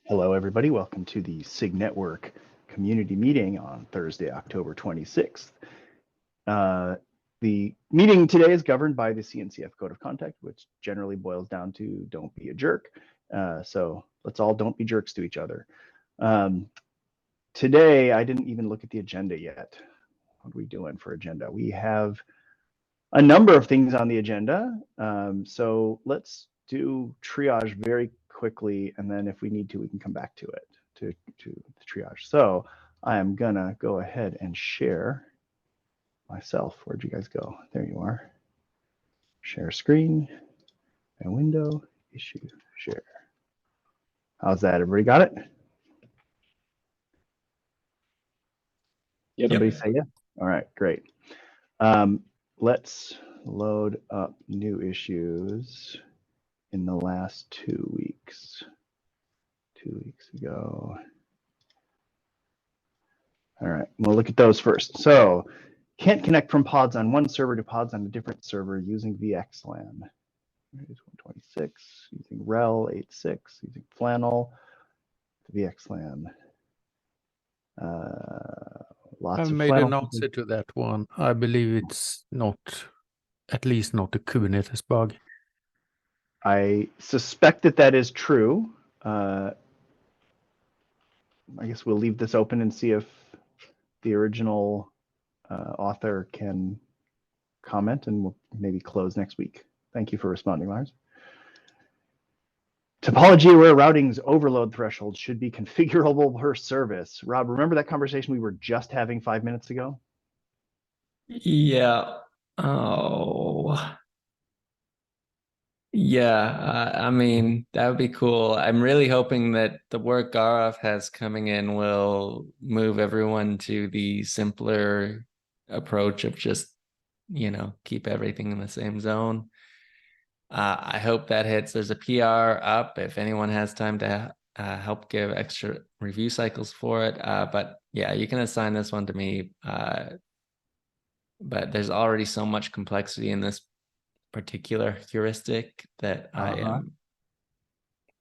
Hello, everybody. Welcome to the SIG Network community meeting on Thursday, October 26th. The meeting today is governed by the CNCF Code of Conduct, which generally boils down to don't be a jerk. So let's all don't be jerks to each other. Today, I didn't even look at the agenda yet. What are we doing for agenda? We have a number of things on the agenda. So let's do triage very quickly, and then if we need to, we can come back to it, to the triage. So I am gonna go ahead and share myself. Where'd you guys go? There you are. Share screen and window, issue, share. How's that? Everybody got it? Yep. Somebody say yeah? All right, great. Let's load up new issues in the last 2 weeks. 2 weeks ago. All right, we'll look at those first. So can't connect from pods on one server to pods on a different server using VXLAN. Here's 126, using RHEL 8.6, using Flannel, VXLAN. I've made an answer to that one. I believe it's not, at least not a Kubernetes bug. I suspect that that is true. I guess we'll leave this open and see if the original author can comment, and we'll maybe close next week. Thank you for responding, Lars. Topology-aware routing's overload threshold should be configurable per service. Rob, remember that conversation we were just having 5 minutes ago? Yeah. Oh. Yeah, I mean, that would be cool. I'm really hoping that the work Gaurav has coming in will move everyone to the simpler approach of just, keep everything in the same zone. I hope that hits. There's a PR up if anyone has time to help give extra review cycles for it. But yeah, you can assign this one to me. But there's already so much complexity in this particular heuristic that I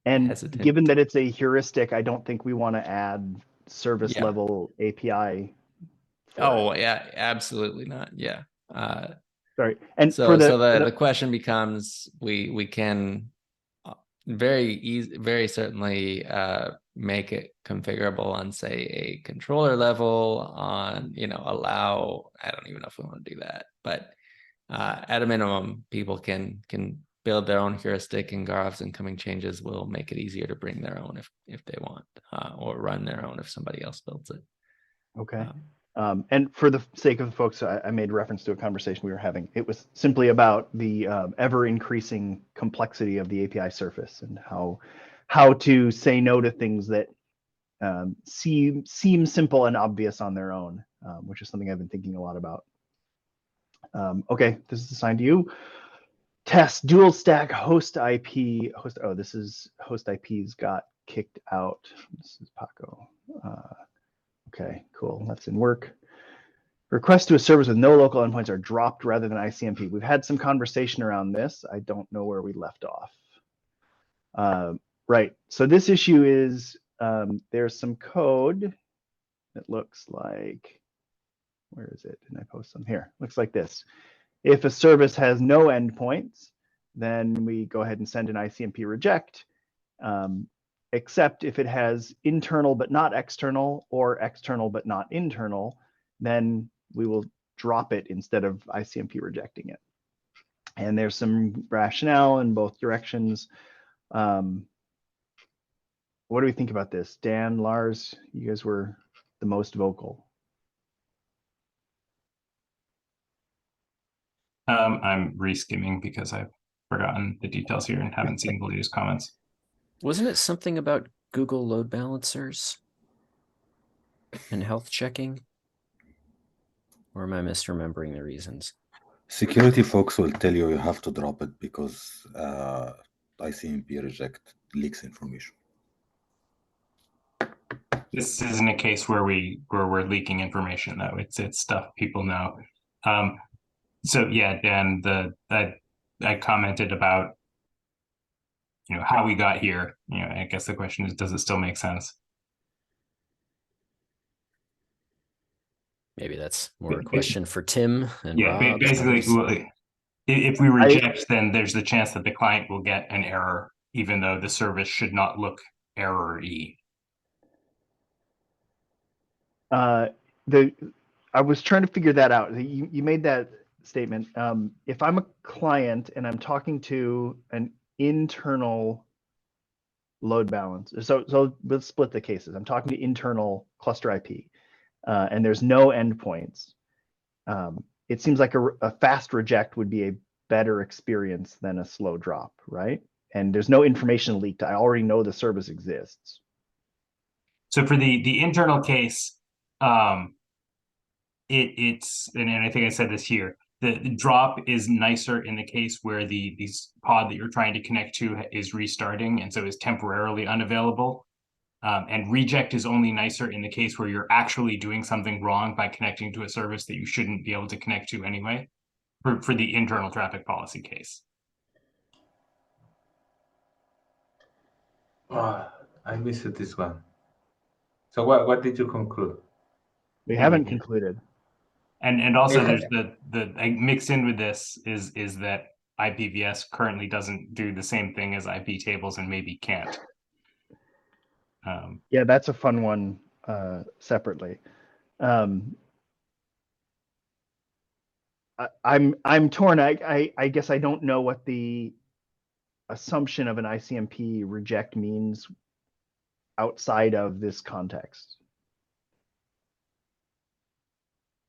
am hesitant. Given that it's a heuristic, I don't think we want to add service level API. Oh yeah, absolutely not. Yeah. Sorry. And so the question becomes, we can very certainly make it configurable on, say, a controller level, on allow, I don't even know if we want to do that, but at a minimum, people can build their own heuristic, and Gaurav's incoming changes will make it easier to bring their own if they want, or run their own if somebody else builds it. Okay. And for the sake of the folks, I made reference to a conversation we were having. It was simply about the ever-increasing complexity of the API surface and how to say no to things that seem simple and obvious on their own, which is something I've been thinking a lot about. Okay, this is assigned to you. Test dual stack host IP. Oh, this is host IPs got kicked out. This is Paco. Okay, cool. That's in work. Requests to a service with no local endpoints are dropped rather than ICMP. We've had some conversation around this. I don't know where we left off. Right. So this issue is there's some code that looks like, where is it? Didn't I post some here? Looks like this. If a service has no endpoints, then we go ahead and send an ICMP reject, except if it has internal but not external, or external but not internal, then we will drop it instead of ICMP rejecting it. And there's some rationale in both directions. What do we think about this? Dan, Lars, you guys were the most vocal. I'm reskimming because I've forgotten the details here and haven't seen the latest comments. Wasn't it something about Google load balancers and health checking? Or am I misremembering the reasons? Security folks will tell you have to drop it because ICMP reject leaks information. This isn't a case where we're leaking information, though. It's stuff people know. So yeah, Dan, I commented about how we got here. I guess the question is, does it still make sense? Maybe that's more a question for Tim and yeah, Rob. basically, if we reject, then there's the chance that the client will get an error, even though the service should not look error-y. I was trying to figure that out. You made that statement. If I'm a client and I'm talking to an internal load balancer, so let's split the cases. I'm talking to internal cluster IP, and there's no endpoints. It seems like a fast reject would be a better experience than a slow drop, right? And there's no information leaked. I already know the service exists. So for the internal case, it's and I think I said this here. The drop is nicer in the case where the pod that you're trying to connect to is restarting, and so is temporarily unavailable. And reject is only nicer in the case where you're actually doing something wrong by connecting to a service that you shouldn't be able to connect to anyway, for the internal traffic policy case. I missed this one. So what did you conclude? We haven't concluded. And also there's the mixed in with this is that IPVS currently doesn't do the same thing as IP tables and maybe can't. Yeah, that's a fun one separately. I'm torn. I guess I don't know what the assumption of an ICMP reject means outside of this context.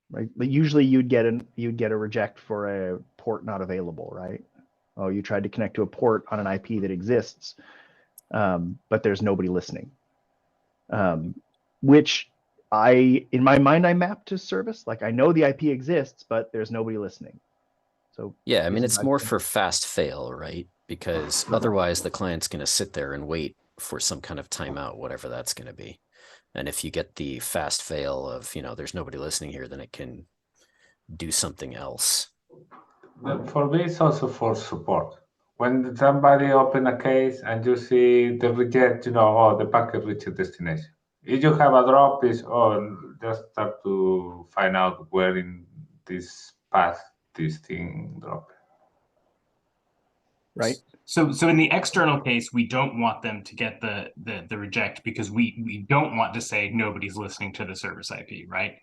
Right? But usually you'd get a reject for a port not available, right? Oh, you tried to connect to a port on an IP that exists, but there's nobody listening. Which in my mind, I map to service. Like I know the IP exists, but there's nobody listening. So yeah, I mean, it's more for fast fail, right? Because otherwise the client's going to sit there and wait for some kind of timeout, whatever that's going to be. And if you get the fast fail of, there's nobody listening here, then it can do something else. For me, it's also for support. When somebody open a case and you see the reject, the packet reached destination. If you have a drop, just start to find out where in this path this thing dropped. Right. So in the external case, we don't want them to get the reject because we don't want to say nobody's listening to the service IP, right?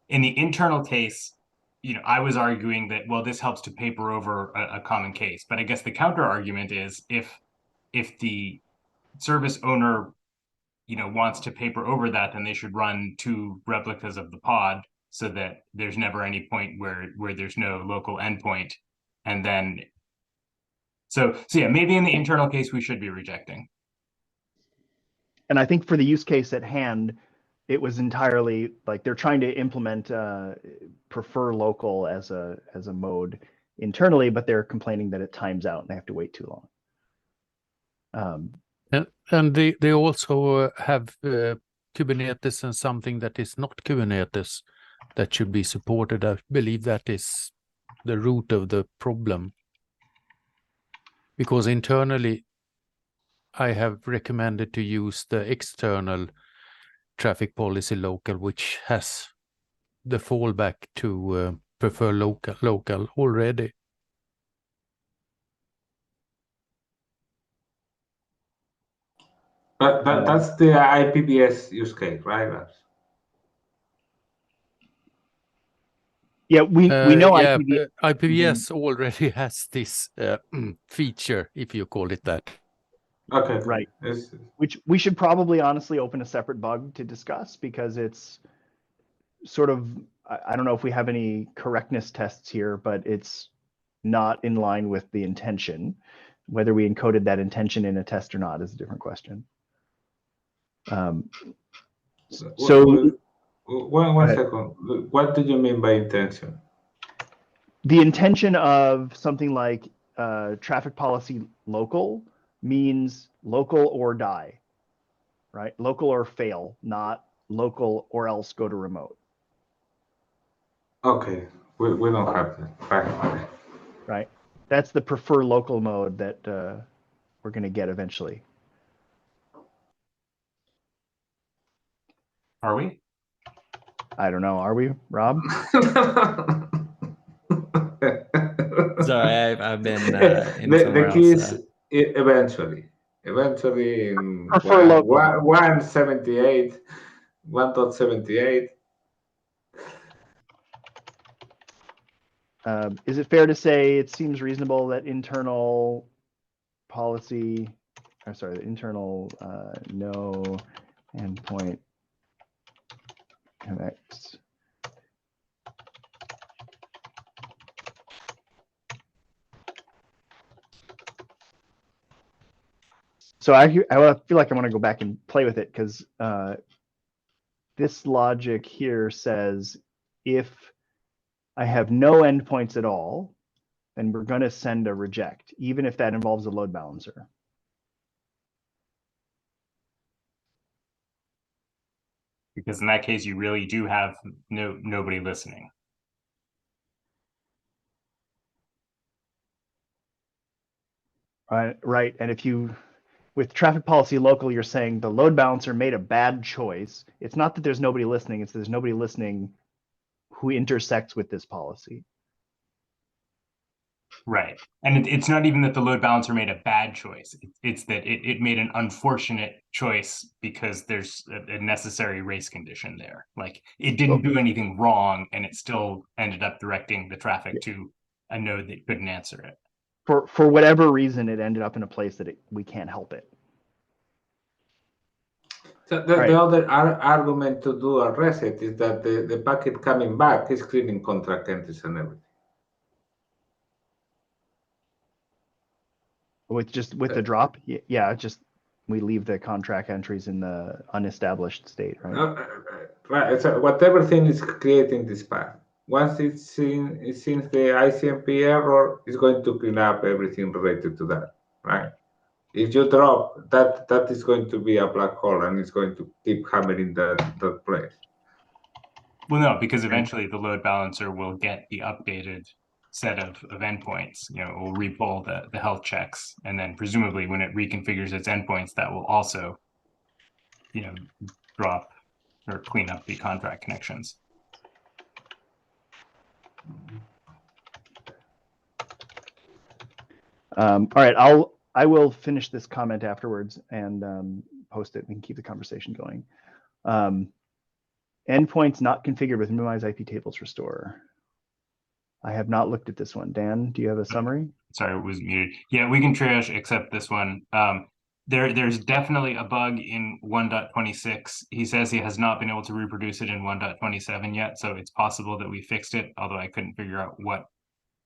In the internal case, I was arguing that, well, this helps to paper over a common case, but I guess the counter argument is if the service owner, wants to paper over that, then they should run 2 replicas of the pod so that there's never any point where there's no local endpoint, and then. So yeah, maybe in the internal case, we should be rejecting. And I think for the use case at hand, it was entirely like they're trying to implement prefer local as a mode internally, but they're complaining that it times out and they have to wait too long. And they also have Kubernetes and something that is not Kubernetes that should be supported. I believe that is the root of the problem. Because internally, I have recommended to use the external traffic policy local, which has the fallback to prefer local already. But that's the IPVS use case, right? Yeah, we know IPVS already has this feature, if you call it that. Okay. Right. Which we should probably honestly open a separate bug to discuss because it's sort of, I don't know if we have any correctness tests here, but it's not in line with the intention. Whether we encoded that intention in a test or not is a different question. One second. What do you mean by intention? The intention of something like traffic policy local means local or die, right? Local or fail, not local or else go to remote. Okay, we don't have that. Right. Right. That's the prefer local mode that we're going to get eventually. Are we? I don't know. Are we, Rob? Sorry, I've been in the somewhere key else. is eventually in Prefer local. 1.78, 1.78. Is it fair to say it seems reasonable that internal policy, I'm sorry, the internal no endpoint connects so I feel like I want to go back and play with it because this logic here says if I have no endpoints at all, then we're going to send a reject, even if that involves a load balancer. Because in that case, you really do have nobody listening. Right. And if you, with traffic policy local, you're saying the load balancer made a bad choice. It's not that there's nobody listening. It's there's nobody listening who intersects with this policy. Right. And it's not even that the load balancer made a bad choice. It's that it made an unfortunate choice because there's a necessary race condition there. Like it didn't do anything wrong and it still ended up directing the traffic to a node that couldn't answer it. For whatever reason, it ended up in a place that we can't help it. So the other argument to do a reset is that the packet coming back is cleaning contract entries and everything. With the drop, yeah, just we leave the contract entries in the unestablished state, right? Right. So whatever thing is creating this path, once it's seen the ICMP error, it's going to clean up everything related to that, right? If you drop that is going to be a black hole and it's going to keep hammering that place. Well, no, because eventually the load balancer will get the updated set of endpoints. You know, it will repull the health checks, and then presumably when it reconfigures its endpoints, that will also, you know, drop or clean up the contract connections. All right, I will finish this comment afterwards and post it. We can keep the conversation going. Endpoints not configured with minimize IP tables restore. I have not looked at this one. Dan, do you have a summary? Sorry, it was muted. Yeah, we can triage except this one. There's definitely a bug in 1.26. He says he has not been able to reproduce it in 1.27 yet, so it's possible that we fixed it, although I couldn't figure out what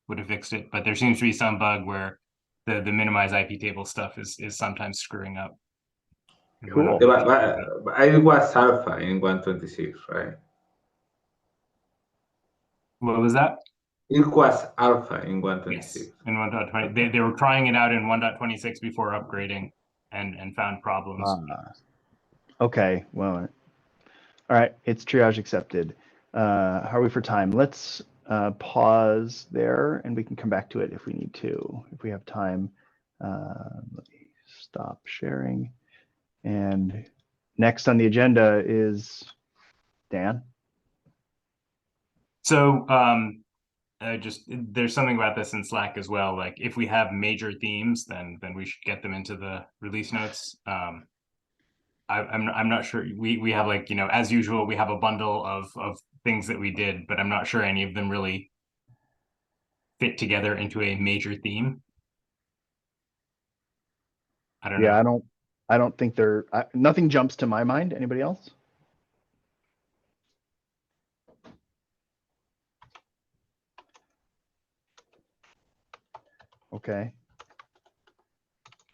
would have fixed it. But there seems to be some bug where the minimize IP table stuff is sometimes screwing up. Cool. But it was alpha in 126, right? What was that? It was alpha in 126. Yes, in 1.20. They were trying it out in 1.26 before upgrading and found problems. Okay, well, all right, it's triage accepted. How are we for time? Let's pause there and we can come back to it if we need to, if we have time. Let me stop sharing. And next on the agenda is Dan. So there's something about this in Slack as well. Like if we have major themes, then we should get them into the release notes. I'm not sure. We have, like, you know, as usual, we have a bundle of things that we did, but I'm not sure any of them really fit together into a major theme. I don't know. I don't think nothing jumps to my mind. Anybody else? Okay.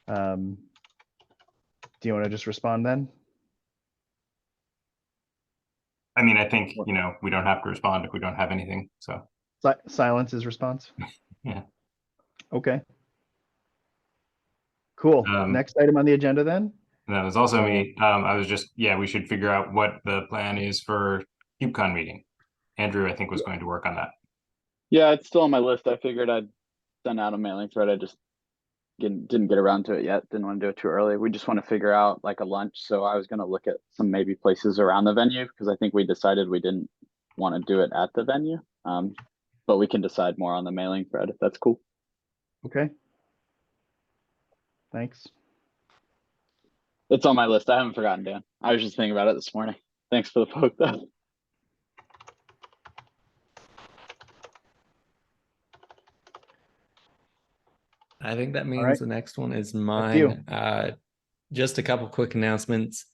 Do you want to just respond then? I mean, I think, you know, we don't have to respond if we don't have anything. So silence is response. Yeah. Okay. Cool. Next item on the agenda then. That was also me. I was just, we should figure out what the plan is for KubeCon meeting. Andrew, I think, was going to work on that. Yeah, it's still on my list. I figured I'd send out a mailing thread. I just didn't get around to it yet. Didn't want to do it too early. We just want to figure out like a lunch. So I was going to look at some maybe places around the venue because I think we decided we didn't want to do it at the venue. But we can decide more on the mailing thread if that's cool. Okay. Thanks. It's on my list. I haven't forgotten, Dan. I was just thinking about it this morning. Thanks for the poke though. I think that means right. the next one is you. mine. Just a couple quick announcements.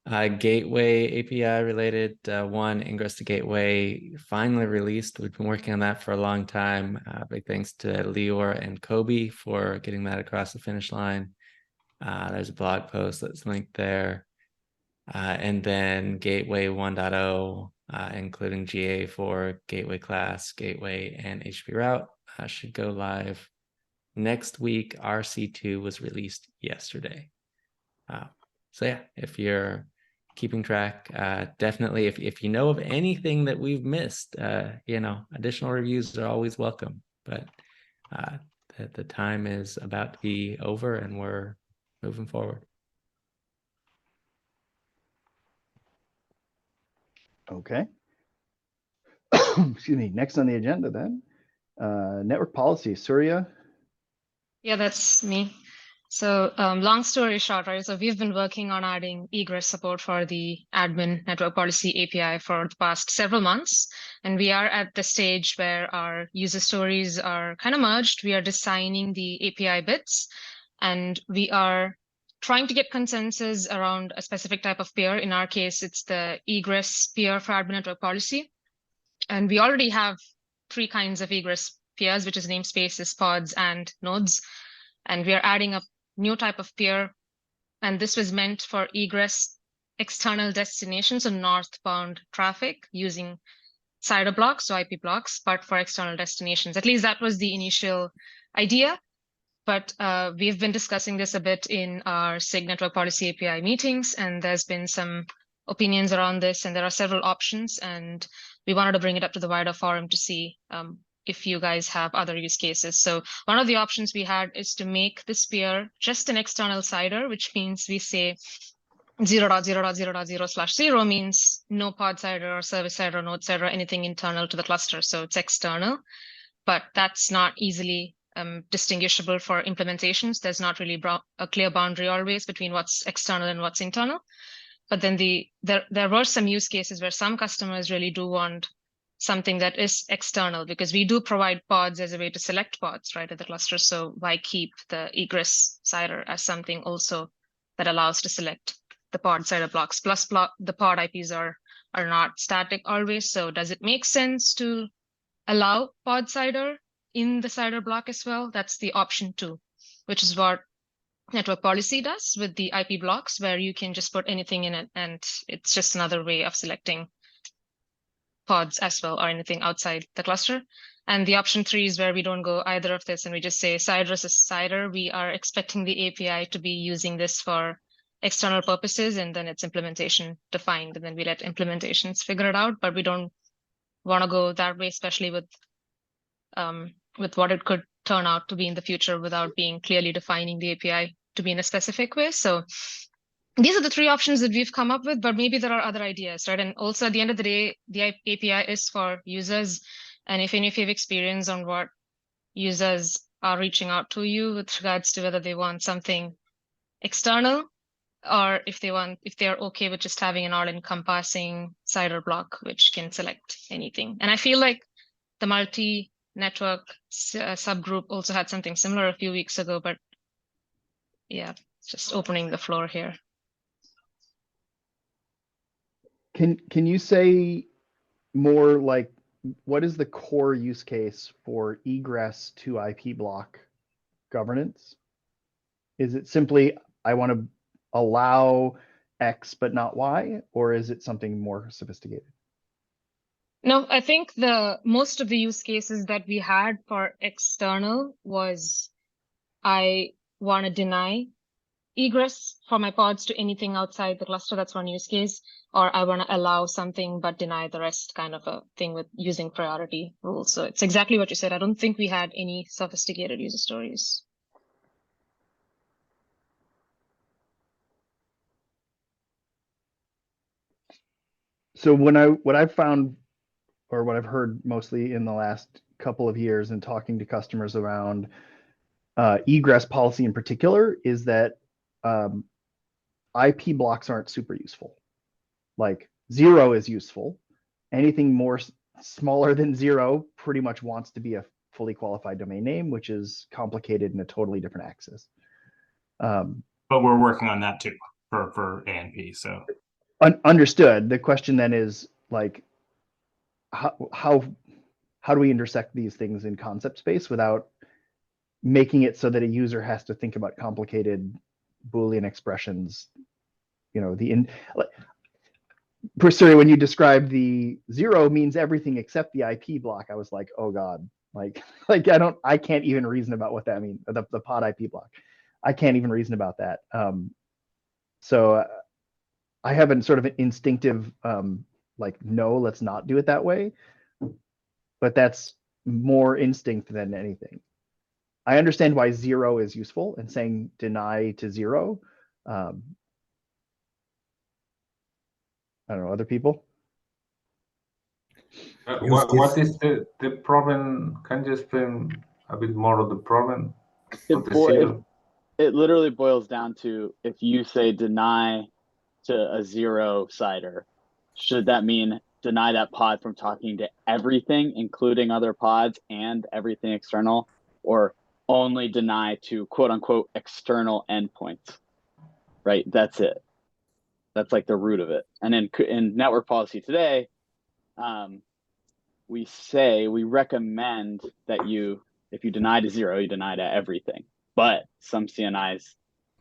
Gateway API related, one, Ingress to Gateway finally released. We've been working on that for a long time. Big thanks to Lior and Kobe for getting that across the finish line. There's a blog post that's linked there. And then Gateway 1.0, including GA for Gateway class, Gateway, and HTTP route, should go live next week. RC2 was released yesterday. So yeah, if you're keeping track, definitely if you know of anything that we've missed, additional reviews are always welcome. But the time is about to be over and we're moving forward. Okay. Excuse me. Next on the agenda then, network policy. Surya. Yeah, that's me. So long story short, right? So we've been working on adding egress support for the admin network policy API for the past several months. And we are at the stage where our user stories are kind of merged. We are designing the API bits, and we are trying to get consensus around a specific type of peer. In our case, it's the egress peer for admin network policy. And we already have 3 kinds of egress peers, which is namespaces, pods, and nodes. And we are adding a new type of peer, and this was meant for egress external destinations and northbound traffic using CIDR blocks, so IP blocks, but for external destinations. At least that was the initial idea. But we've been discussing this a bit in our SIG Network Policy API meetings, and there's been some opinions around this, and there are several options, and we wanted to bring it up to the wider forum to see if you guys have other use cases. So one of the options we had is to make this peer just an external CIDR, which means we say 0.0.0.0/0 means no pod CIDR or service CIDR or node CIDR or anything internal to the cluster. So it's external, but that's not easily distinguishable for implementations. There's not really a clear boundary always between what's external and what's internal. But then there were some use cases where some customers really do want something that is external, because we do provide pods as a way to select pods, right, at the cluster. So why keep the egress CIDR as something also that allows to select the pod CIDR blocks? Plus the pod IPs are not static always. So does it make sense to allow pod CIDR in the CIDR block as well? That's the option 2, which is what network policy does with the IP blocks, where you can just put anything in it, and it's just another way of selecting pods as well, or anything outside the cluster. And the option 3 is where we don't go either of this, and we just say CIDR is CIDR. We are expecting the API to be using this for external purposes, and then it's implementation defined, and then we let implementations figure it out. But we don't want to go that way, especially with what it could turn out to be in the future without being clearly defining the API to be in a specific way. So these are the 3 options that we've come up with, but maybe there are other ideas, right? And also at the end of the day, the API is for users. And if any of you have experience on what users are reaching out to you with regards to whether they want something external, or if they're okay with just having an all-encompassing CIDR block, which can select anything. And I feel like the multi-network subgroup also had something similar a few weeks ago, but yeah, just opening the floor here. Can you say more, like, what is the core use case for egress to IP block governance? Is it simply, I want to allow X but not Y, or is it something more sophisticated? No, I think most of the use cases that we had for external was, I want to deny egress for my pods to anything outside the cluster. That's one use case. Or I want to allow something but deny the rest, kind of a thing with using priority rules. So it's exactly what you said. I don't think we had any sophisticated user stories. So what I've found, or what I've heard mostly in the last couple of years and talking to customers around egress policy in particular, is that IP blocks aren't super useful. Like 0 is useful. Anything more smaller than 0 pretty much wants to be a fully qualified domain name, which is complicated in a totally different axis. But we're working on that too for ANP. So understood. The question then is like, how do we intersect these things in concept space without making it so that a user has to think about complicated Boolean expressions? You know, Pursuing, when you described the 0 means everything except the IP block, I was like, oh God, like I can't even reason about what that means. The pod IP block, I can't even reason about that. So I have a sort of an instinctive, like, no, let's not do it that way. But that's more instinct than anything. I understand why 0 is useful and saying deny to 0. I don't know, other people? What is the problem? Can you explain a bit more of the problem? It literally boils down to, if you say deny to a 0-sider, should that mean deny that pod from talking to everything, including other pods and everything external, or only deny to quote unquote external endpoints? Right? That's it. That's like the root of it. And in network policy today, we recommend that if you deny to 0, you deny to everything. But some CNIs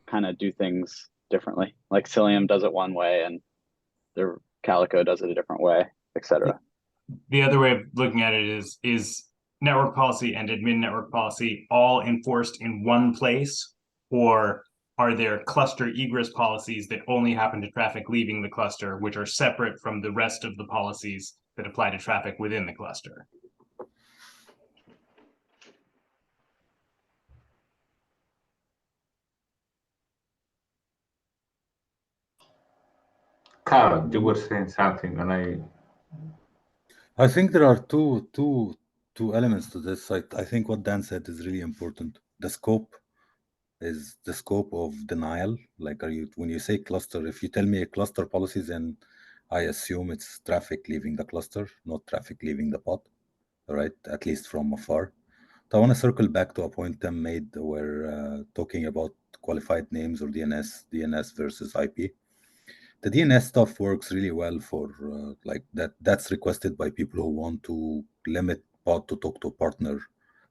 kind of do things differently. Like Cilium does it one way and their Calico does it a different way, etc. The other way of looking at it is network policy and admin network policy all enforced in one place, or are there cluster egress policies that only happen to traffic leaving the cluster, which are separate from the rest of the policies that apply to traffic within the cluster? Carl, you were saying something, and I think there are two elements to this. I think what Dan said is really important. The scope is the scope of denial. Like, when you say cluster, if you tell me a cluster policy, then I assume it's traffic leaving the cluster, not traffic leaving the pod, right? At least from afar. So I want to circle back to a point Tim made, where talking about qualified names or DNS versus IP. The DNS stuff works really well for like that. That's requested by people who want to limit pod to talk to a partner,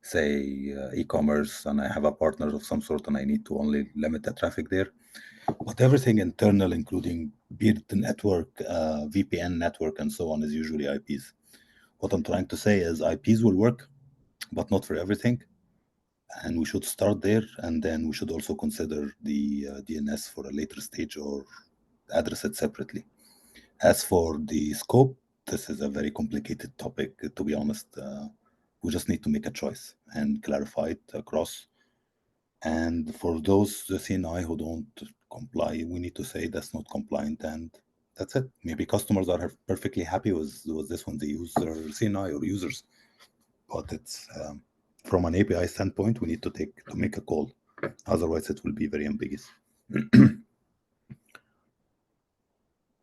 say e-commerce, and I have a partner of some sort and I need to only limit the traffic there. But everything internal, including peer network, VPN network, and so on, is usually IPs. What I'm trying to say is IPs will work, but not for everything. And we should start there, and then we should also consider the DNS for a later stage or address it separately. As for the scope, this is a very complicated topic, to be honest. We just need to make a choice and clarify it across. And for those CNI who don't comply, we need to say that's not compliant, and that's it. Maybe customers are perfectly happy with this when they use their CNI or users. But it's from an API standpoint, we need to make a call. Otherwise, it will be very ambiguous.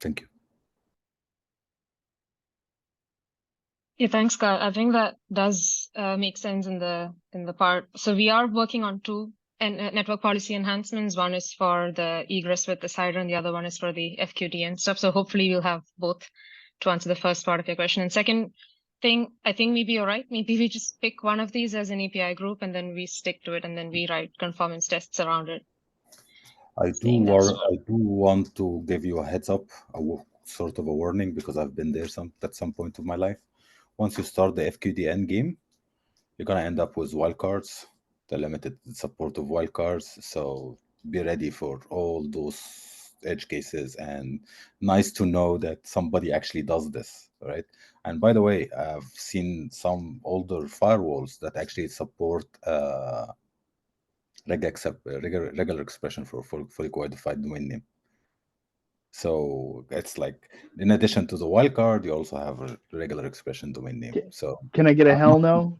Thank you. Yeah, thanks, Carl. I think that does make sense in the part. So we are working on two network policy enhancements. One is for the egress with the CIDR, and the other one is for the FQD and stuff. So hopefully we'll have both to answer the first part of your question. And second thing, I think maybe you're right. Maybe we just pick one of these as an API group and then we stick to it and then we write conformance tests around it. I do want to give you a heads up, sort of a warning, because I've been there at some point of my life. Once you start the FQDN game, you're going to end up with wildcards, the limited support of wildcards. So be ready for all those edge cases, and nice to know that somebody actually does this, right? And by the way, I've seen some older firewalls that actually support regular expression for fully qualified domain name. So it's like, in addition to the wildcard, you also have a regular expression domain name. So Can I get a hell no?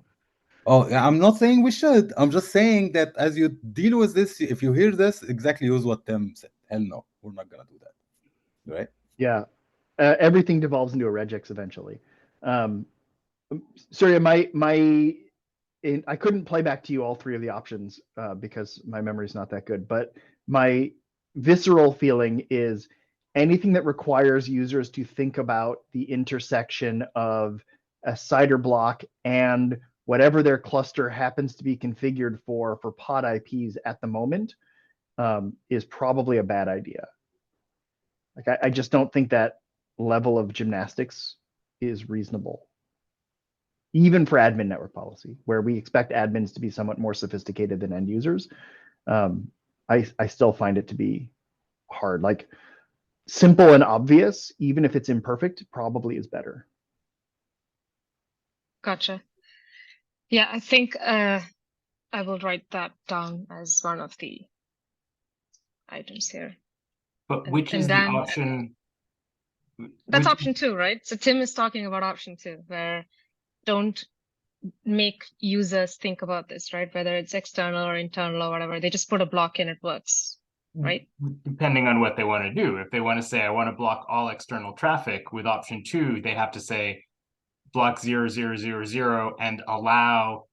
oh, I'm not saying we should. I'm just saying that as you deal with this, if you hear this, exactly use what Tim said. Hell no, we're not gonna do that, right? Yeah, everything devolves into a regex eventually. Sorry, I couldn't play back to you all three of the options because my memory's not that good. But my visceral feeling is anything that requires users to think about the intersection of a CIDR block and whatever their cluster happens to be configured for pod IPs at the moment is probably a bad idea. Like I just don't think that level of gymnastics is reasonable. Even for admin network policy, where we expect admins to be somewhat more sophisticated than end users, I still find it to be hard. Like simple and obvious, even if it's imperfect, probably is better. Gotcha. Yeah, I think I will write that down as one of the items here. But which is the option? That's option 2, right? So Tim is talking about option 2, where don't make users think about this, right? Whether it's external or internal or whatever, they just put a block in, it works, right? Depending on what they want to do. If they want to say, I want to block all external traffic, with option 2, they have to say block 0000 and allow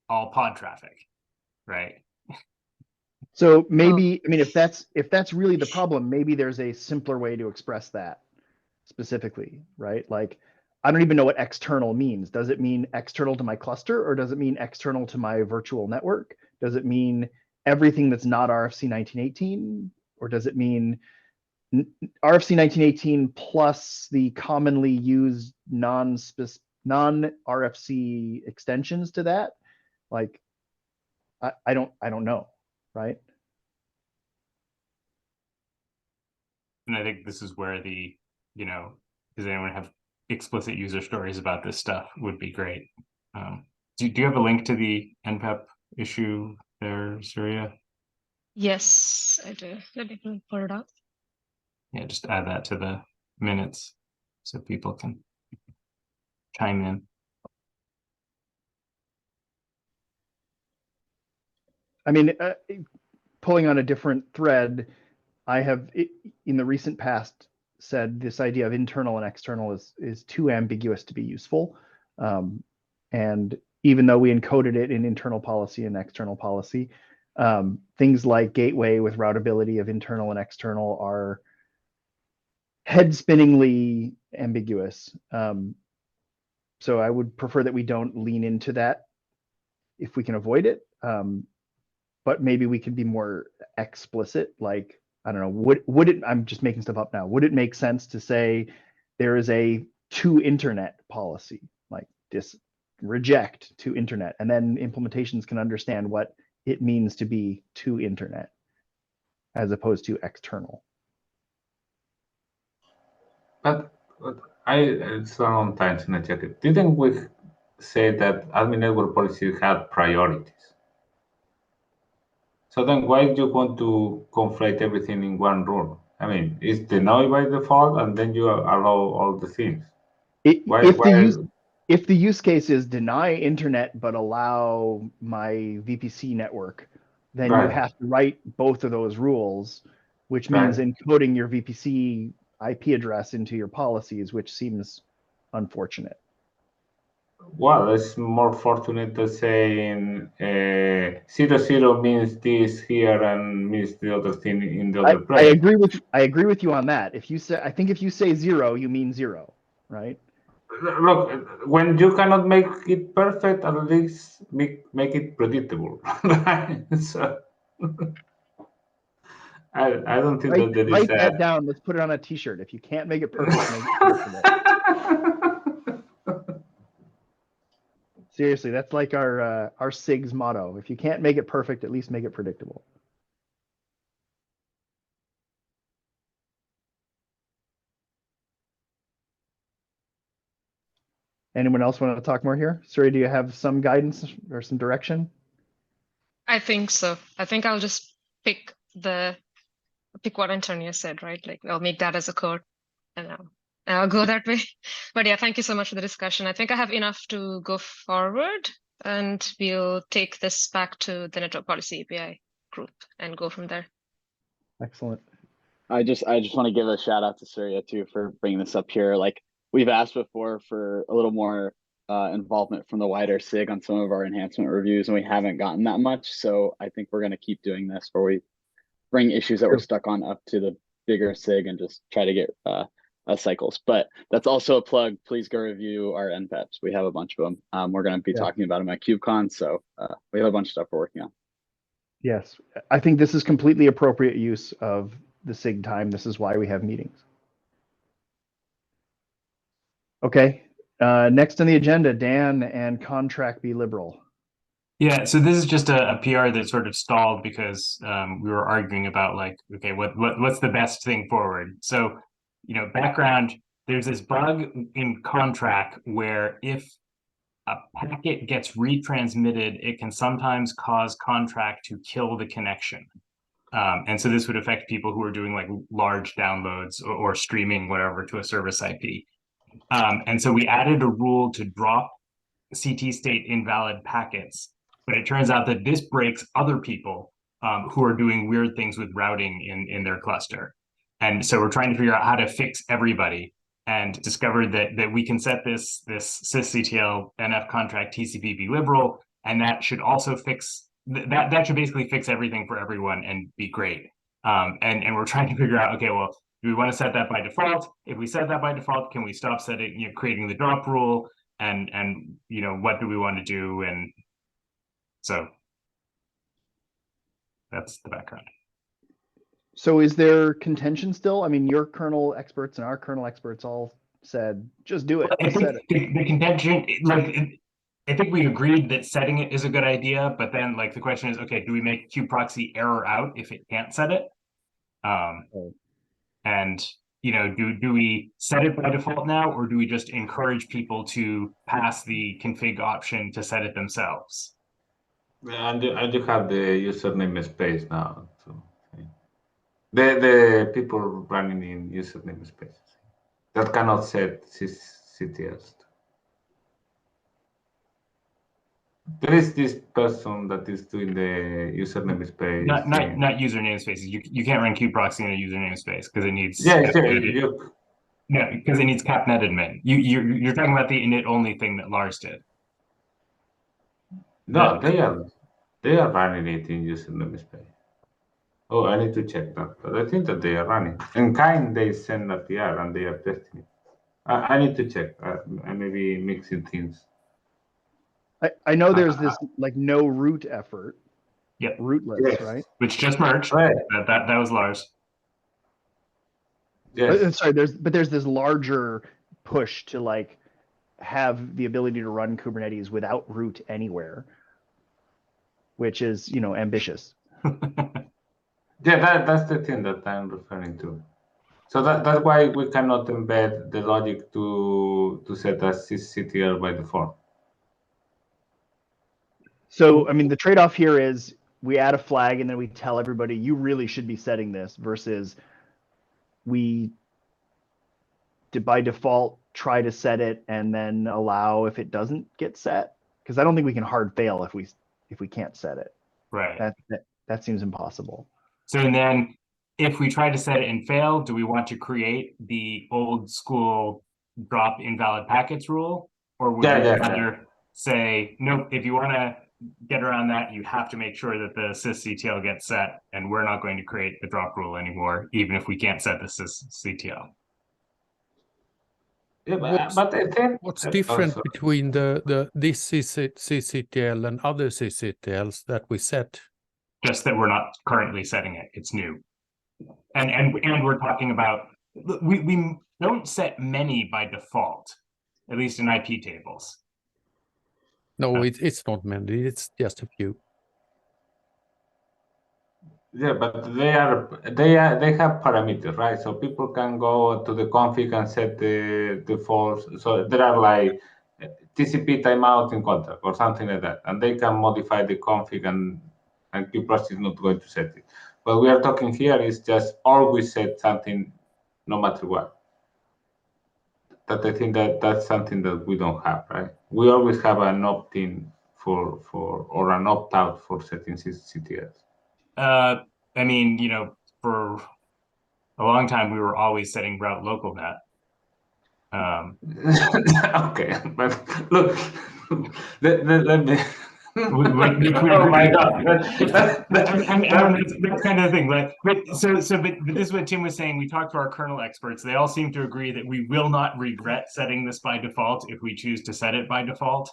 all pod traffic, right? So maybe, I mean, if that's really the problem, maybe there's a simpler way to express that specifically, right? Like, I don't even know what external means. Does it mean external to my cluster, or does it mean external to my virtual network? Does it mean everything that's not RFC 1918, or does it mean RFC 1918 plus the commonly used non-RFC extensions to that? Like, I don't know, right? And I think this is where the, does anyone have explicit user stories about this stuff would be great. Do you have a link to the NPEP issue there, Surya? Yes, I do. Let me pull it up. Yeah, just add that to the minutes so people can chime in. I mean, pulling on a different thread, I have in the recent past said this idea of internal and external is too ambiguous to be useful. And even though we encoded it in internal policy and external policy, things like gateway with routability of internal and external are head-spinningly ambiguous. So I would prefer that we don't lean into that if we can avoid it. But maybe we could be more explicit. Like, I don't know, would it, I'm just making stuff up now. Would it make sense to say there is a to internet policy, like reject to internet, and then implementations can understand what it means to be to internet as opposed to external? But it's a long time since I checked it. Didn't we say that admin network policy had priorities? So then why do you want to conflate everything in one rule? I mean, it's deny by default, and then you allow all the things. If the use case is deny internet but allow my VPC network, then you have to write both of those rules, which means encoding your VPC IP address into your policies, which seems unfortunate. Well, it's more fortunate to say in 00 means this here and means the other thing in the other place. I agree with you on that. If you say, I think if you say 0, you mean 0, right? Look, when you cannot make it perfect, at least make it predictable. So, I don't think that there is write that down. Let's put it on a T-shirt. If you can't make it perfect, make it predictable. Seriously, that's like our SIG's motto. If you can't make it perfect, at least make it predictable. Anyone else want to talk more here? Suri, do you have some guidance or some direction? I think so. I think I'll just pick the pick what Antonio said, right? Like I'll make that as a code and I'll go that way. But yeah, thank you so much for the discussion. I think I have enough to go forward, and we'll take this back to the Network Policy API group and go from there. Excellent. I just want to give a shout out to Surya too for bringing this up here. Like we've asked before for a little more involvement from the wider SIG on some of our enhancement reviews, and we haven't gotten that much. So I think we're going to keep doing this, where we bring issues that we're stuck on up to the bigger SIG and just try to get cycles. But that's also a plug. Please go review our NPEPs. We have a bunch of them. We're going to be talking about them at KubeCon. So we have a bunch of stuff we're working on. Yes, I think this is completely appropriate use of the SIG time. This is why we have meetings. Okay, next on the agenda, Dan and contract be liberal. Yeah, so this is just a PR that sort of stalled because we were arguing about like, okay, what's the best thing forward? So, background, there's this bug in contract where if a packet gets retransmitted, it can sometimes cause contract to kill the connection. And so this would affect people who are doing like large downloads or streaming whatever to a service IP. And so we added a rule to drop CT state invalid packets, but it turns out that this breaks other people who are doing weird things with routing in their cluster. And so we're trying to figure out how to fix everybody, and discovered that we can set this sysctl NF contract TCP be liberal, and that should also fix that should basically fix everything for everyone and be great. And we're trying to figure out, okay, well, do we want to set that by default? If we set that by default, can we stop setting, creating the drop rule? And what do we want to do? And so that's the background. So is there contention still? I mean, your kernel experts and our kernel experts all said, just do it. I think the contention, I think we agreed that setting it is a good idea, but then like the question is, okay, do we make kubeproxy error out if it can't set it? And do we set it by default now, or do we just encourage people to pass the config option to set it themselves? And you have the username space now. So the people running in username spaces that cannot set CTLs. There is this person that is doing the username space. Not username spaces. You can't run kubeproxy in a username space because it needs because it needs capnet admin. You're talking about the init only thing that Lars did. No, they are running it in username space. Oh, I need to check that, but I think that they are running. In kind, they send a PR and they are testing it. I need to check. I may be mixing things. I know there's this like no root effort. Yep. Rootless, Yes. right? Which just merged. Right. That was Lars. Yes. Sorry, there's this larger push to like have the ability to run Kubernetes without root anywhere, which is ambitious. Yeah, that's the thing that I'm referring to. So that's why we cannot embed the logic to set a sysctl by default. So, I mean, the trade-off here is we add a flag and then we tell everybody you really should be setting this, versus we by default try to set it and then allow if it doesn't get set, because I don't think we can hard fail if we can't set it. Right. That seems impossible. So and then if we try to set it and fail, do we want to create the old school drop invalid packets rule? Or would we rather say, nope, if you want to get around that, you have to make sure that the sysctl gets set, and we're not going to create the drop rule anymore, even if we can't set the sysctl. Yeah, but I think What's different between this sysctl and other sysctls that we set? Just that we're not currently setting it. It's new. And we're talking about, we don't set many by default, at least in IP tables. No, it's not many. It's just a few. Yeah, but they have parameters, right? So people can go to the config and set the defaults. So there are like TCP timeout in contract or something like that, and they can modify the config, and kubeproxy is not going to set it. What we are talking here is just always set something, no matter what. That I think that that's something that we don't have, right? We always have an opt-in for or an opt-out for setting CTLs. I mean, for a long time we were always setting route local net. Okay, but look, let me. Oh my God, that's kind of thing. But this is what Tim was saying. We talked to our kernel experts. They all seem to agree that we will not regret setting this by default if we choose to set it by default.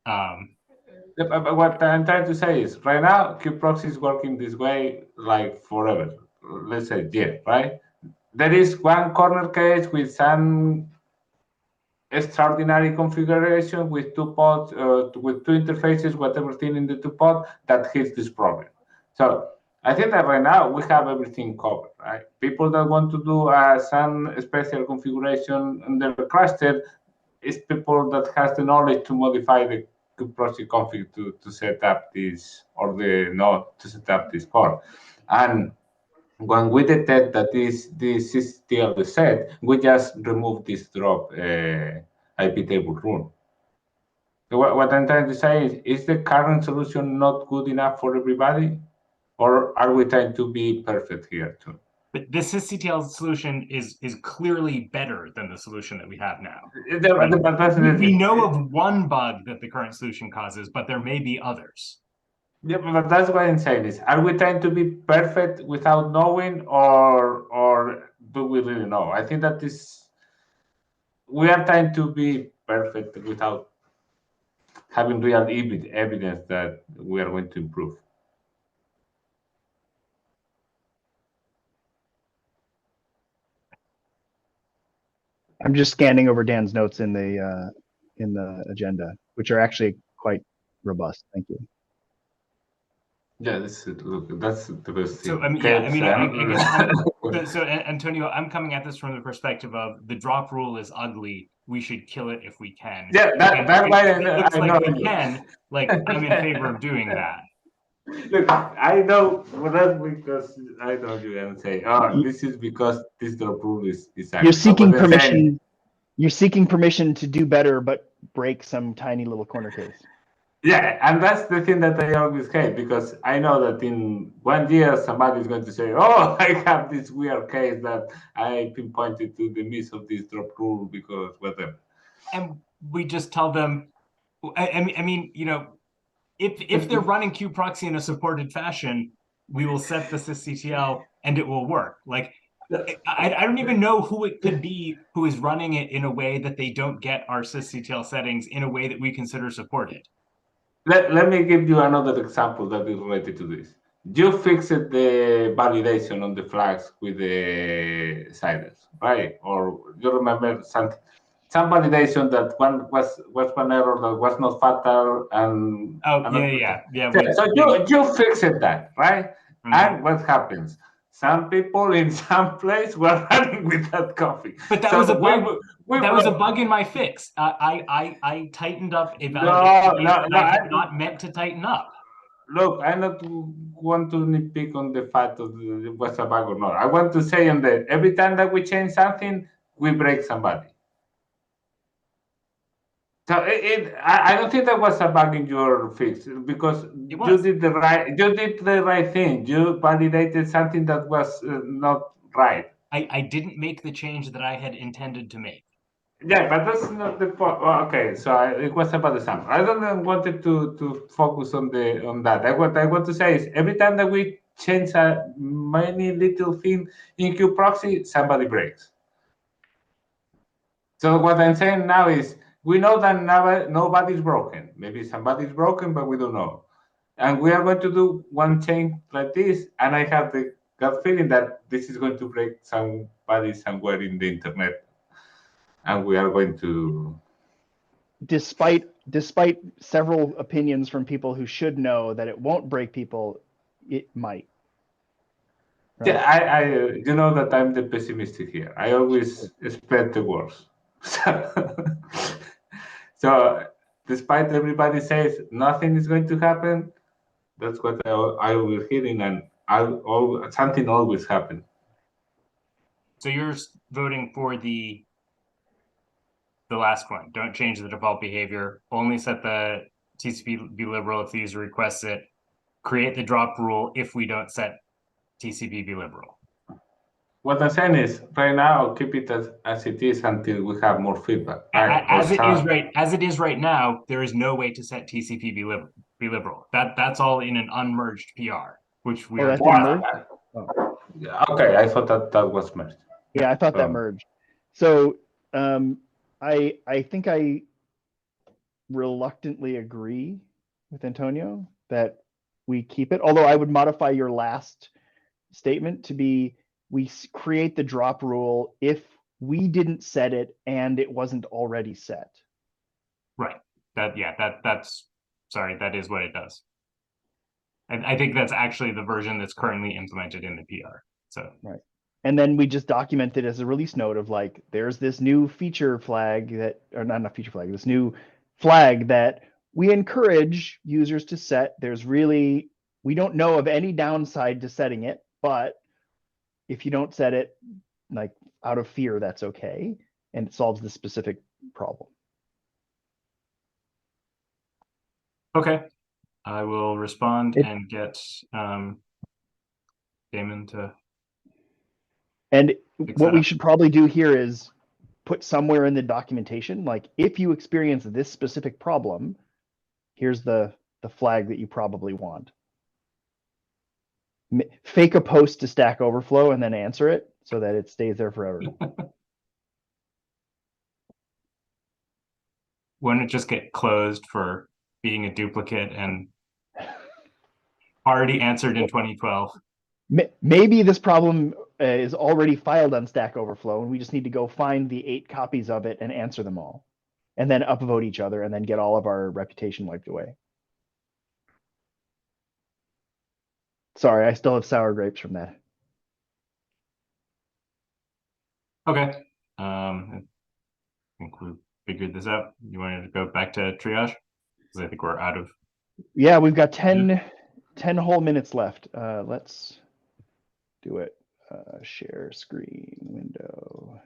What I'm trying to say is, right now, kubeproxy is working this way like forever. Let's say, yeah, right? There is one corner case with some extraordinary configuration with two pods, with two interfaces, whatever thing in the two pods that hits this problem. So I think that right now we have everything covered, right? People that want to do some special configuration in their cluster is people that has the knowledge to modify the kubeproxy config to set up this, or the node to set up this port. And when we detect that this is still the set, we just remove this drop IP table rule. So what I'm trying to say is the current solution not good enough for everybody? Or are we trying to be perfect here too? But this sysctl solution is clearly better than the solution that we have now. We know of one bug that the current solution causes, but there may be others. Yeah, but that's what I'm saying is, are we trying to be perfect without knowing, or do we really know? I think that we are trying to be perfect without having real evidence that we are going to improve. I'm just scanning over Dan's notes in the agenda, which are actually quite robust. Thank you. Yeah, that's the best thing. So I mean, I guess so Antonio, I'm coming at this from the perspective of the drop rule is ugly. We should kill it if we can. Yeah, that's why it looks like we can. Like, I'm in favor of doing that. Look, I know, well, that's because I know you're gonna say, oh, this is because this drop rule is You're seeking permission. You're seeking permission to do better, but break some tiny little corner case. Yeah, and that's the thing that I always hate, because I know that in 1 year somebody is going to say, oh, I have this weird case that I pinpointed to the miss of this drop rule because whatever. And we just tell them, I mean, if they're running kubeproxy in a supported fashion, we will set the sysctl and it will work. Like, I don't even know who it could be who is running it in a way that they don't get our sysctl settings in a way that we consider supported. Let me give you another example that is related to this. You fixed the validation on the flags with the siders, right? Or you remember some validation that one was one error that was not fatal, and So you fixed that, right? Mm-hmm. And what happens? Some people in some place were running with that config. But that was a bug. That was a bug in my fix. I tightened up a validation that I had not meant to tighten up. Look, I don't want to nitpick on the fact of it was a bug or not. I want to say on that every time that we change something, we break somebody. So I don't think that was a bug in your fix, because you did the right thing. You validated something that was not right. I didn't make the change that I had intended to make. Yeah, but that's not the point. Okay, so it was about the sample. I don't want to focus on that. What I want to say is every time that we change a many little thing in kubeproxy, somebody breaks. So what I'm saying now is, we know that nobody's broken. Maybe somebody's broken, but we don't know. And we are going to do one change like this, and I have the gut feeling that this is going to break somebody somewhere in the internet, and we are going to. Despite several opinions from people who should know that it won't break people, it might. Right? Yeah, I you know that I'm the pessimistic here. I always expect the worst. So despite everybody says nothing is going to happen, that's what I was hearing, and something always happens. So you're voting for the last one. Don't change the default behavior. Only set the TCP be liberal if the user requests it. Create the drop rule if we don't set TCP be liberal. What I'm saying is, right now, keep it as it is until we have more feedback. Right? As it is right now, there is no way to set TCP be liberal. That's all in an unmerged PR, which we are. That's in merge? Oh. Yeah, okay, I thought that was merged. Yeah, I thought that merged. So I think I reluctantly agree with Antonio that we keep it. Although I would modify your last statement to be we create the drop rule if we didn't set it and it wasn't already set. Right. That's sorry, that is what it does. And I think that's actually the version that's currently implemented in the PR. So right. And then we just document it as a release note of like, there's this new feature flag that, or not a feature flag, this new flag that we encourage users to set. There's really, we don't know of any downside to setting it, but if you don't set it, like out of fear, that's okay. And it solves the specific problem. okay. I will respond and get Damon to. And what we should probably do here is put somewhere in the documentation, like if you experience this specific problem, here's the flag that you probably want. Fake a post to Stack Overflow and then answer it so that it stays there forever. Wouldn't it just get closed for being a duplicate and already answered in 2012? Maybe this problem is already filed on Stack Overflow and we just need to go find the 8 copies of it and answer them all. And then upvote each other and then get all of our reputation wiped away. Sorry, I still have sour grapes from that. Okay. I think we figured this out. You wanted to go back to triage? Because I think we're out of. Yeah, we've got 10 whole minutes left. Let's do it. Share screen window.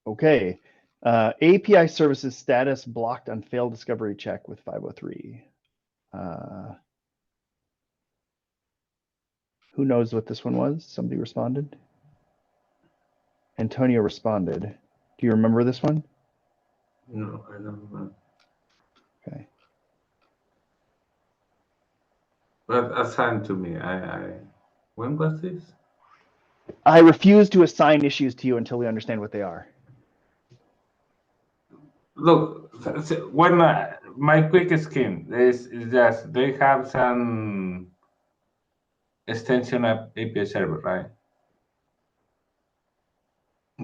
Okay. API services status blocked on failed discovery check with 503. Who knows what this one was? Somebody responded. Antonio responded. Do you remember this one? No, I don't remember. Okay. But assigned to me. When was this? I refuse to assign issues to you until we understand what they are. Look, when my quick scheme is just they have some extension of API server, right?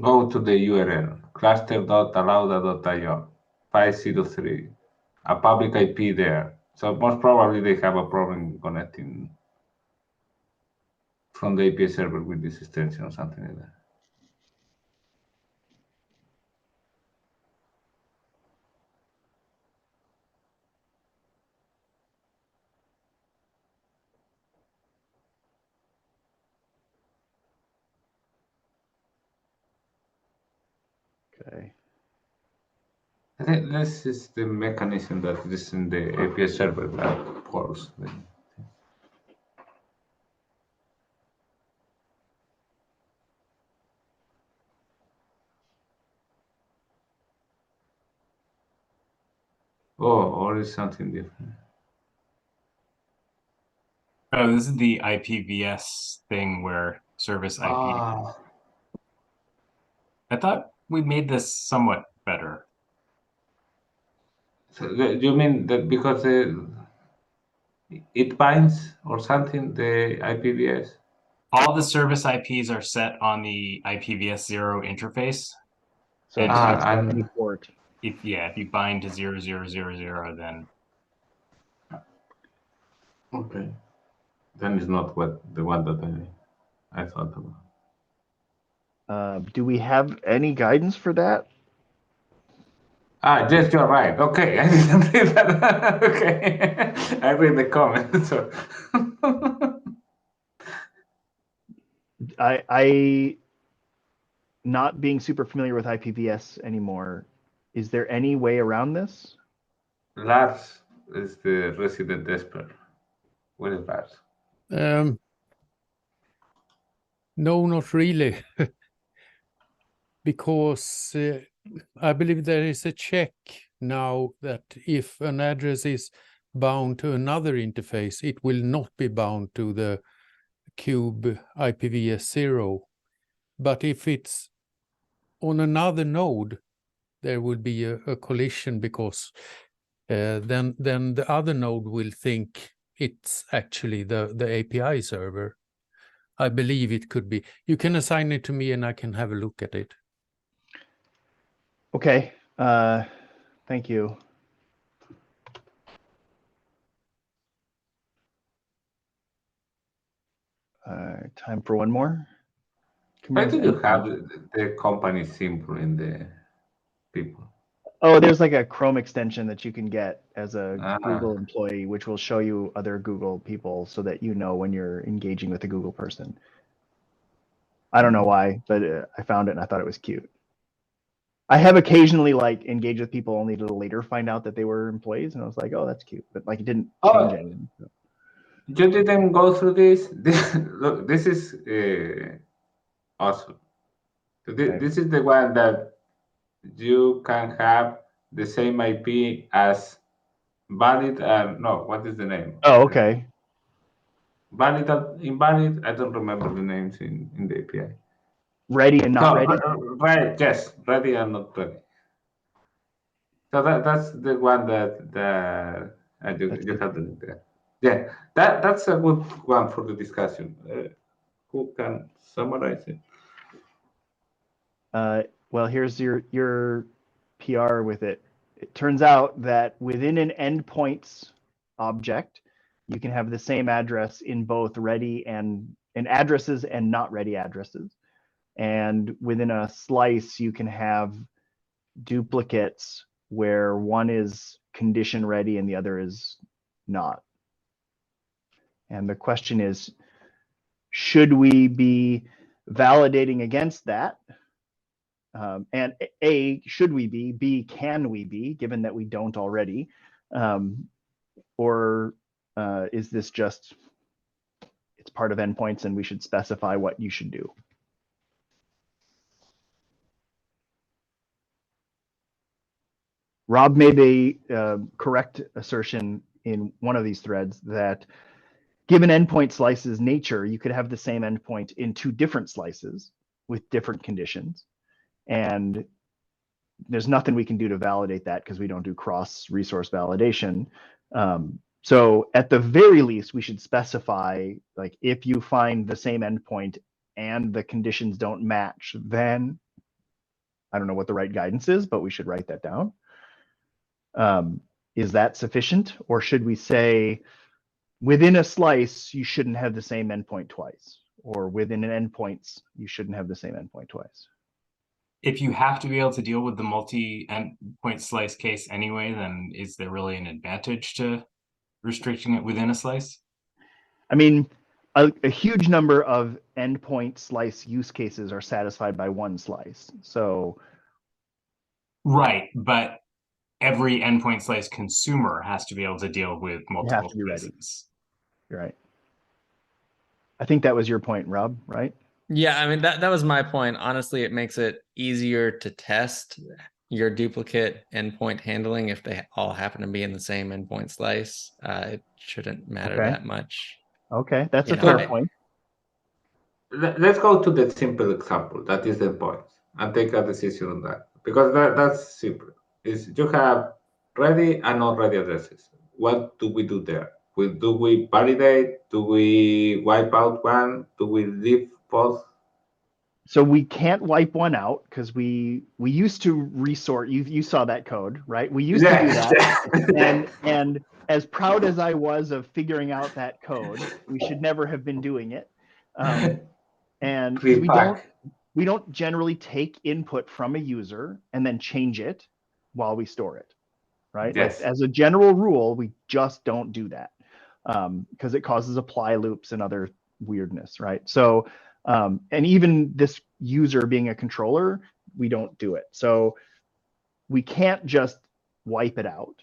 Go to the URL cluster.alauda.io 503, a public IP there. So most probably they have a problem connecting from the API server with this extension or something like that. Okay. I think this is the mechanism that is in the API server that calls. Oh, or is something different? Oh, this is the IPVS thing where service IP. I thought we made this somewhat better. So you mean that because it binds or something, the IPVS? All the service IPs are set on the IPVS 0 interface. So And any port. If you bind to 0000, then okay, then it's not the one that I thought about. Do we have any guidance for that? Yes, you're right. Okay, I didn't read that. Okay, I read the comment. So. I not being super familiar with IPVS anymore. Is there any way around this? Lars is the resident expert. What is Lars? No, not really. Because I believe there is a check now that if an address is bound to another interface, it will not be bound to the Kube IPVS 0. But if it's on another node, there will be a collision because then the other node will think it's actually the API server. I believe it could be. You can assign it to me and I can have a look at it. Okay, thank you. Time for one more. Why do you Kubernetes have the company symbol in the people? Oh, there's like a Chrome extension that you can get as a Ah. Google employee, which will show you other Google people so that you know when you're engaging with a Google person. I don't know why, but I found it and I thought it was cute. I have occasionally like engaged with people only to later find out that they were employees, and I was like, oh, that's cute, but like it didn't change anything. So. You didn't go through this. Look, this is awesome. This is the one that you can have the same IP as valid and no, what is the name? Oh, okay. Valid and invalid. I don't remember the names in the API. Ready and not ready. Right. Yes, ready and not ready. So that's the one that you have the link there. Yeah, that's a good one for the discussion. Who can summarize it? Well, here's your PR with it. It turns out that within an endpoints object, you can have the same address in both ready and in addresses and not ready addresses. And within a slice, you can have duplicates where one is condition ready and the other is not. And the question is, should we be validating against that? And A, should we be? B, can we be, given that we don't already? Or is this just, it's part of endpoints and we should specify what you should do? Rob made a correct assertion in one of these threads that given endpoint slices nature, you could have the same endpoint in two different slices with different conditions. And there's nothing we can do to validate that because we don't do cross-resource validation. So at the very least, we should specify, like, if you find the same endpoint and the conditions don't match, then I don't know what the right guidance is, but we should write that down. Is that sufficient? Or should we say, within a slice, you shouldn't have the same endpoint twice? Or within an endpoints, you shouldn't have the same endpoint twice? If you have to be able to deal with the multi-endpoint slice case anyway, then is there really an advantage to restricting it within a slice? I mean, a huge number of endpoint slice use cases are satisfied by one slice. So, right, but every endpoint slice consumer has to be able to deal with multiple have to be ready. cases. You're right. I think that was your point, Rob, right? Yeah, I mean, that was my point. Honestly, it makes it easier to test your duplicate endpoint handling if they all happen to be in the same endpoint slice. It shouldn't matter that much. Okay, that's a fair point. Let's go to the simple example, that is the point, and take a decision on that. Because that's simple. Is you have ready and not ready addresses. What do we do there? Do we validate? Do we wipe out one? Do we leave both? So we can't wipe one out because we used to resort. You saw that code, right? We used to do that. And as proud as I was of figuring out that code, we should never have been doing it. And we don't generally take input from a user and then change it, while we store it, right? Yes. Like as a general rule, we just don't do that because it causes apply loops and other weirdness, right? So, and even this user being a controller, we don't do it. So we can't just wipe it out.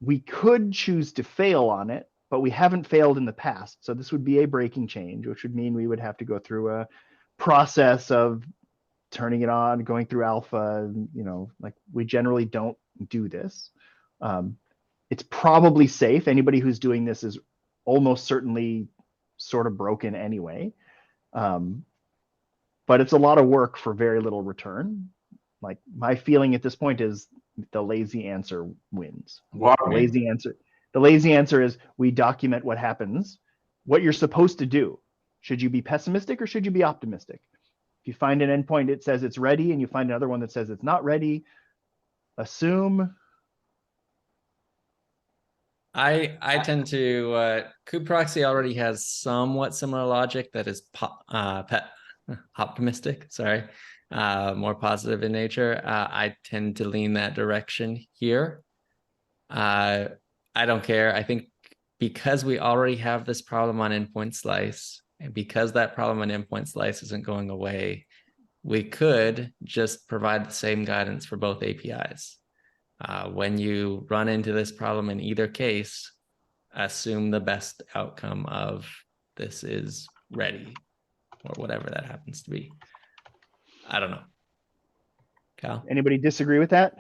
We could choose to fail on it, but we haven't failed in the past. So this would be a breaking change, which would mean we would have to go through a process of turning it on, going through alpha, you know, like we generally don't do this. It's probably safe. Anybody who's doing this is almost certainly sort of broken anyway. But it's a lot of work for very little return. Like my feeling at this point is the lazy answer wins. The lazy answer is we document what happens, what you're supposed to do. Should you be pessimistic or should you be optimistic? If you find an endpoint, it says it's ready, and you find another one that says it's not ready, assume. I tend to kubeproxy already has somewhat similar logic that is optimistic, sorry, more positive in nature. I tend to lean that direction here. I don't care. I think because we already have this problem on endpoint slice, and because that problem on endpoint slice isn't going away, we could just provide the same guidance for both APIs. When you run into this problem in either case, assume the best outcome of this is ready, or whatever that happens to be. I don't know. Cal? Anybody disagree with that?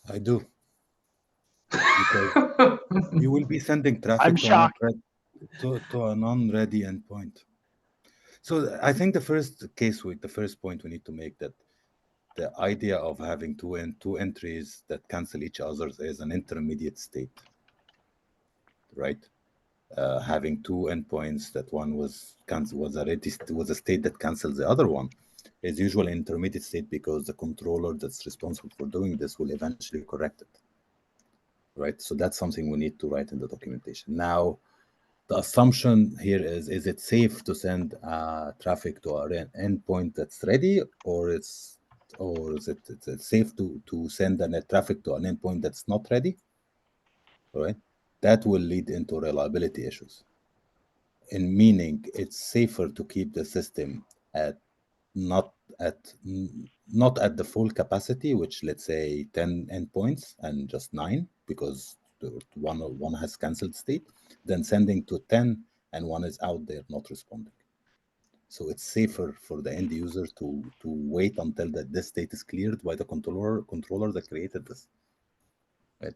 I do. Because you will be sending traffic I'm shocked. to a non-ready endpoint. So I think the first point we need to make that the idea of having two entries that cancel each other is an intermediate state, right? Having two endpoints that one was a state that cancels the other one is usually an intermediate state because the controller that's responsible for doing this will eventually correct it, right? So that's something we need to write in the documentation. Now, the assumption here is it safe to send traffic to an endpoint that's ready, or is it safe to send traffic to an endpoint that's not ready? All right, that will lead into reliability issues. In meaning, it's safer to keep the system not at the full capacity, which let's say 10 endpoints and just 9 because one has canceled state, than sending to 10 and one is out there not responding. So it's safer for the end user to wait until this state is cleared by the controller that created this. Right?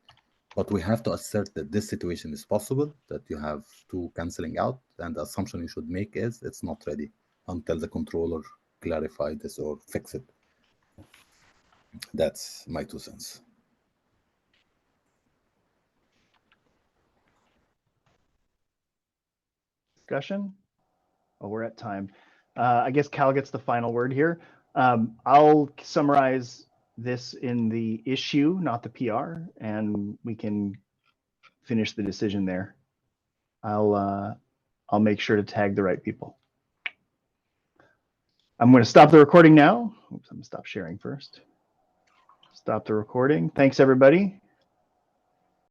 But we have to assert that this situation is possible, that you have two canceling out, and the assumption you should make is it's not ready until the controller clarify this or fix it. That's my 2 cents. Discussion? Oh, we're at time. I guess Cal gets the final word here. I'll summarize this in the issue, not the PR, and we can finish the decision there. I'll make sure to tag the right people. I'm going to stop the recording now. Oops, I'm going to stop sharing first. Stop the recording. Thanks, everybody.